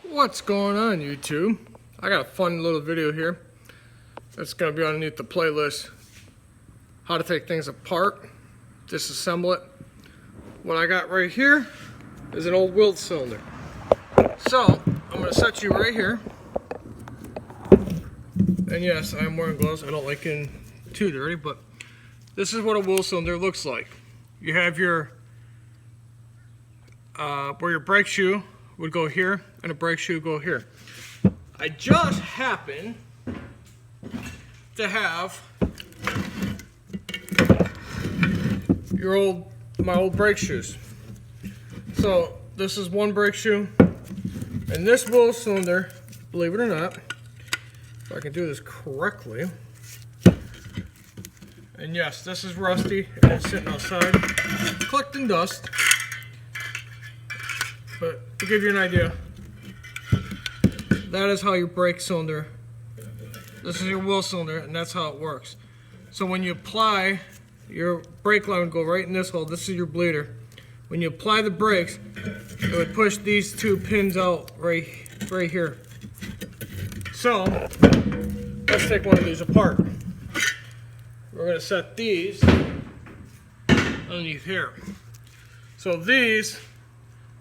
What's going on, YouTube? I got a fun little video here that's going to be underneath the playlist. How to take things apart, disassemble it. What I got right here is an old wheel cylinder. So I'm going to set you right here. And yes, I am wearing gloves. I don't like getting too dirty, but this is what a wheel cylinder looks like. You have your where your brake shoe would go here, and a brake shoe go here. I just happen to have my old brake shoes. So this is one brake shoe, and this wheel cylinder, believe it or not, if I can do this correctly, and yes, this is rusty and it's sitting outside, collecting dust. But to give you an idea, that is how your brake cylinder, this is your wheel cylinder, and that's how it works. So when you apply, your brake line would go right in this hole. This is your bleeder. When you apply the brakes, it would push these two pins out right here. So let's take one of these apart. We're going to set these underneath here. So these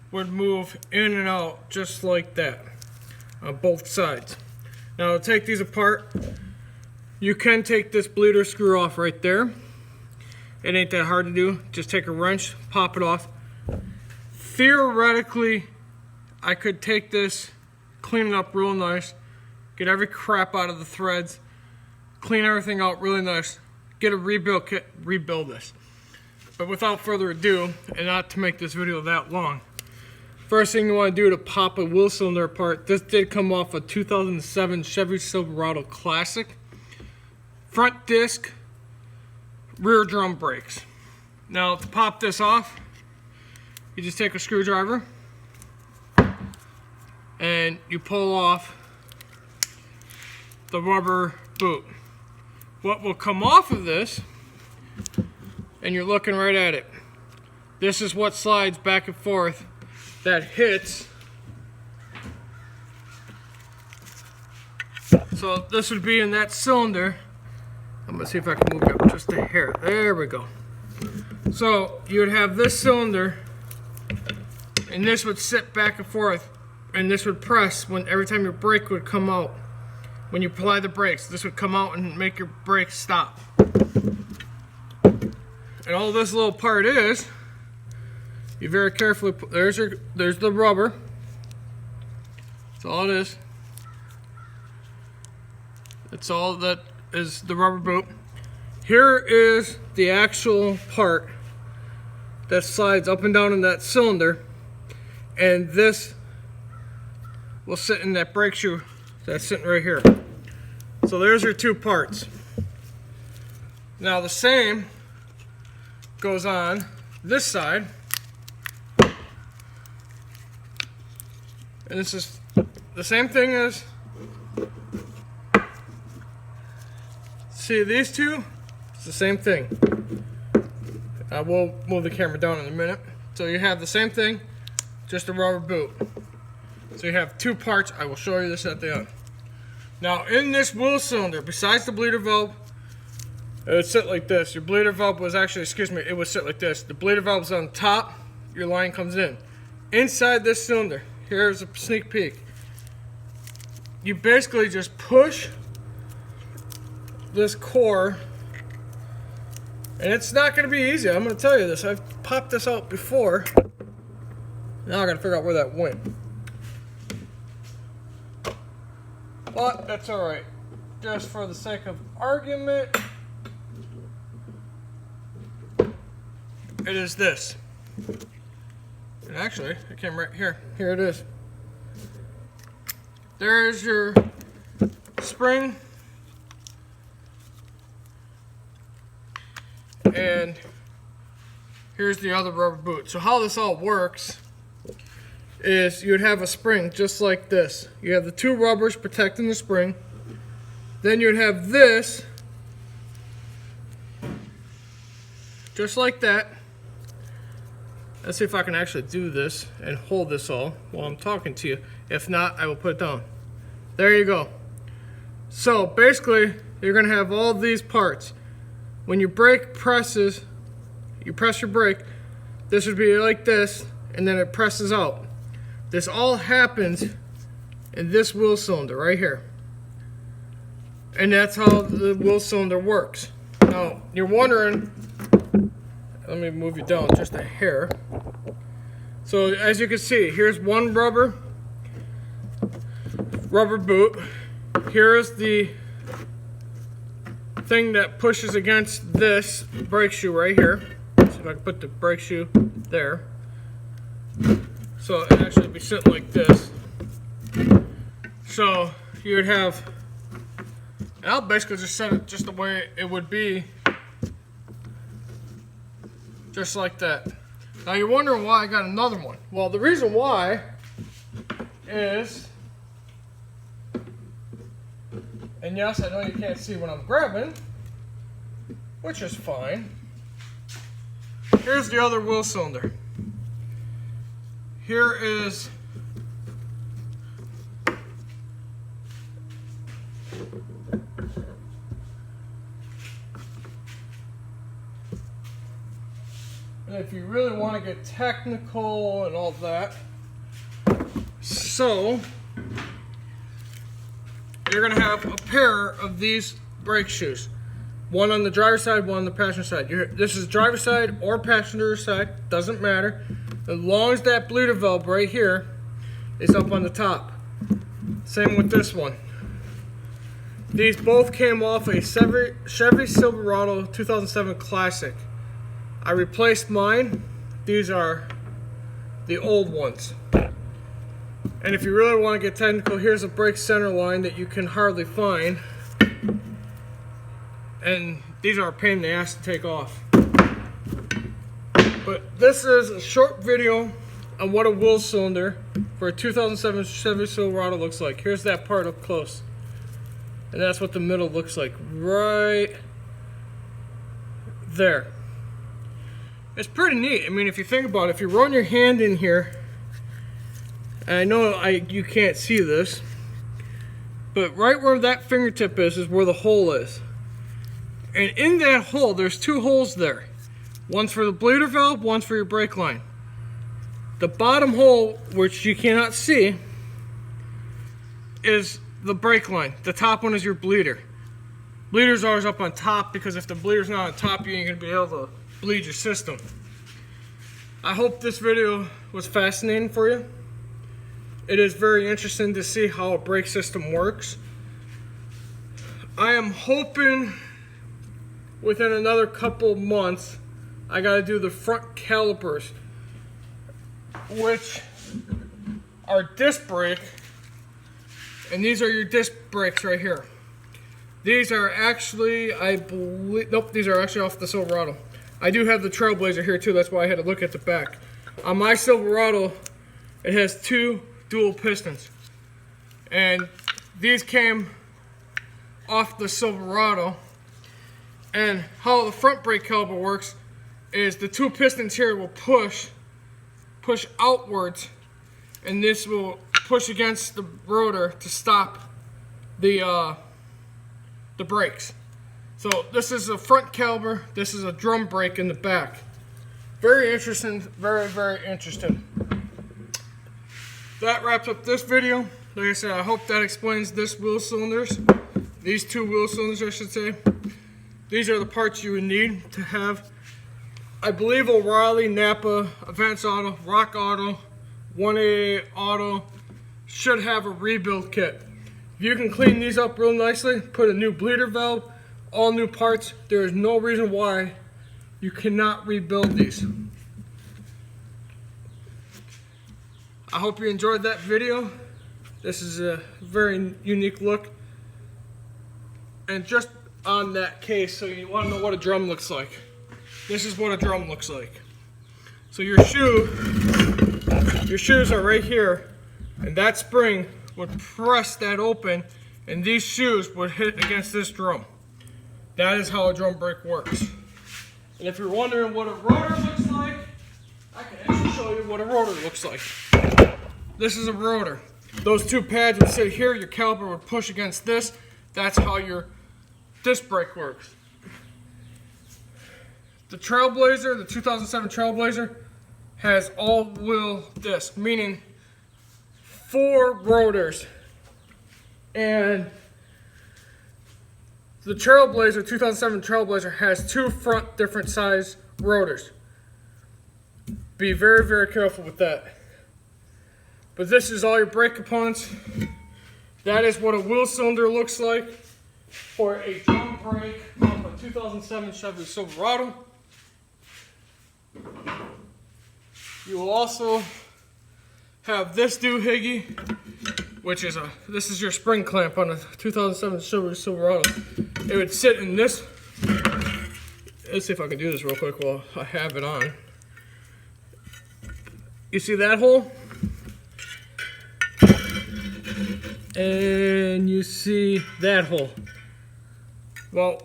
would move in and out just like that on both sides. Now to take these apart, you can take this bleeder screw off right there. It ain't that hard to do. Just take a wrench, pop it off. Theoretically, I could take this, clean it up real nice, get every crap out of the threads, clean everything out really nice, get a rebuild kit, rebuild this. But without further ado, and not to make this video that long, first thing you want to do to pop a wheel cylinder apart, this did come off a 2007 Chevy Silverado Classic. Front disc, rear drum brakes. Now to pop this off, you just take a screwdriver and you pull off the rubber boot. What will come off of this, and you're looking right at it, this is what slides back and forth that hits. So this would be in that cylinder. I'm gonna see if I can move it just a hair. There we go. So you would have this cylinder, and this would sit back and forth, and this would press when every time your brake would come out. When you apply the brakes, this would come out and make your brakes stop. And all this little part is, you very carefully put, there's the rubber. That's all it is. That's all that is the rubber boot. Here is the actual part that slides up and down in that cylinder, and this will sit in that brake shoe that's sitting right here. So there's your two parts. Now the same goes on this side. And this is the same thing as, see these two? It's the same thing. We'll move the camera down in a minute. So you have the same thing, just a rubber boot. So you have two parts. I will show you this at the end. Now in this wheel cylinder, besides the bleeder valve, it would sit like this. Your bleeder valve was actually, it would sit like this. The bleeder valve is on top, your line comes in. Inside this cylinder, here's a sneak peek. You basically just push this core, and it's not going to be easy. I'm going to tell you this. I've popped this out before. Now I got to figure out where that went. But that's all right. Just for the sake of argument, it is this. And actually, it came right here. Here it is. There's your spring. And here's the other rubber boot. So how this all works is you'd have a spring just like this. You have the two rubbers protecting the spring. Then you'd have this just like that. Let's see if I can actually do this and hold this all while I'm talking to you. If not, I will put it down. There you go. So basically, you're gonna have all these parts. When your brake presses, you press your brake, this would be like this, and then it presses out. This all happens in this wheel cylinder right here. And that's how the wheel cylinder works. Now, you're wondering, let me move you down just a hair. So as you can see, here's one rubber boot. Here is the thing that pushes against this brake shoe right here. So if I can put the brake shoe there. So it actually be sitting like this. So you would have, and I'll basically just set it just the way it would be. Just like that. Now you're wondering why I got another one. Well, the reason why is, and yes, I know you can't see what I'm grabbing, which is fine. Here's the other wheel cylinder. Here is and if you really want to get technical and all that, so you're going to have a pair of these brake shoes. One on the driver's side, one on the passenger side. This is driver's side or passenger side, doesn't matter. As long as that bleeder valve right here is up on the top. Same with this one. These both came off a Chevy Silverado 2007 Classic. I replaced mine. These are the old ones. And if you really want to get technical, here's a brake center line that you can hardly find. And these are a pain in the ass to take off. But this is a short video on what a wheel cylinder for a 2007 Chevy Silverado looks like. Here's that part up close. And that's what the middle looks like right there. It's pretty neat. I mean, if you think about it, if you run your hand in here, and I know you can't see this, but right where that fingertip is where the hole is. And in that hole, there's two holes there. One's for the bleeder valve, one's for your brake line. The bottom hole, which you cannot see, is the brake line. The top one is your bleeder. Bleeder's always up on top because if the bleeder's not on top, you ain't gonna be able to bleed your system. I hope this video was fascinating for you. It is very interesting to see how a brake system works. I am hoping within another couple months I gotta do the front calipers, which are disc brake, and these are your disc brakes right here. These are actually, I believe, nope, these are actually off the Silverado. I do have the Trailblazer here too, that's why I had to look at the back. On my Silverado, it has two dual pistons. And these came off the Silverado. And how the front brake caliper works is the two pistons here will push outwards, and this will push against the rotor to stop the brakes. So this is a front caliper, this is a drum brake in the back. Very interesting, very, very interesting. That wraps up this video. Like I said, I hope that explains this wheel cylinders. These two wheel cylinders, I should say. These are the parts you would need to have. I believe O'Reilly, Napa, Advance Auto, Rock Auto, 1A Auto should have a rebuild kit. If you can clean these up real nicely, put a new bleeder valve, all new parts, there is no reason why you cannot rebuild these. I hope you enjoyed that video. This is a very unique look. And just on that case, so you want to know what a drum looks like. This is what a drum looks like. So your shoes are right here, and that spring would press that open, and these shoes would hit against this drum. That is how a drum brake works. And if you're wondering what a rotor looks like, I can show you what a rotor looks like. This is a rotor. Those two pads would sit here, your caliper would push against this. That's how your disc brake works. The Trailblazer, the 2007 Trailblazer, has all-wheel disc, meaning 4 rotors. And the Trailblazer, 2007 Trailblazer, has 2 front different size rotors. Be very, very careful with that. But this is all your brake components. That is what a wheel cylinder looks like for a drum brake off a 2007 Chevy Silverado. You will also have this doohickey, which is this is your spring clamp on a 2007 Chevy Silverado. It would sit in this. Let's see if I can do this real quick while I have it on. You see that hole? And you see that hole. Well,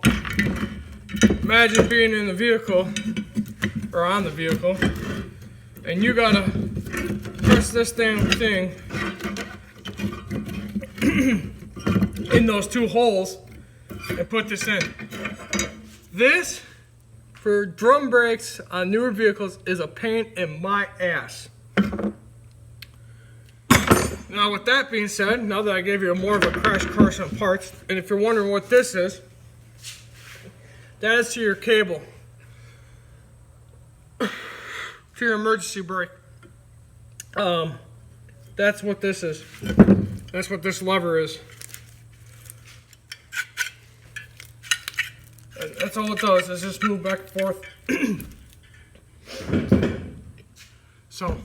imagine being in the vehicle, or on the vehicle, and you gotta press this damn thing in those 2 holes and put this in. This, for drum brakes on newer vehicles, is a pain in my ass. Now, with that being said, now that I gave you more of a crash course on parts, and if you're wondering what this is, that is to your cable, to your emergency brake. That's what this is. That's what this lever is. And that's all it does, is just move back and forth. So,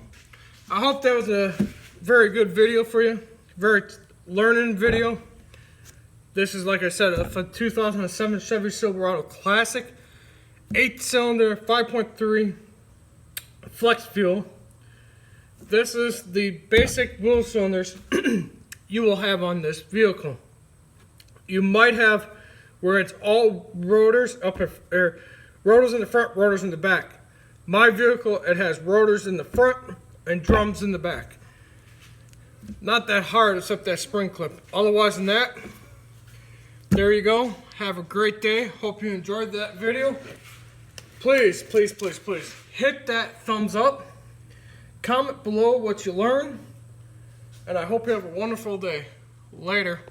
I hope that was a very good video for you. Very learning video. This is, like I said, a 2007 Chevy Silverado Classic. 8-cylinder, 5.3 flex fuel. This is the basic wheel cylinders you will have on this vehicle. You might have where it's all rotors rotors in the front, rotors in the back. My vehicle, it has rotors in the front and drums in the back. Not that hard except that spring clip. Otherwise than that, there you go. Have a great day. Hope you enjoyed that video. Please, please, please, please hit that thumbs up. Comment below what you learned. And I hope you have a wonderful day. Later.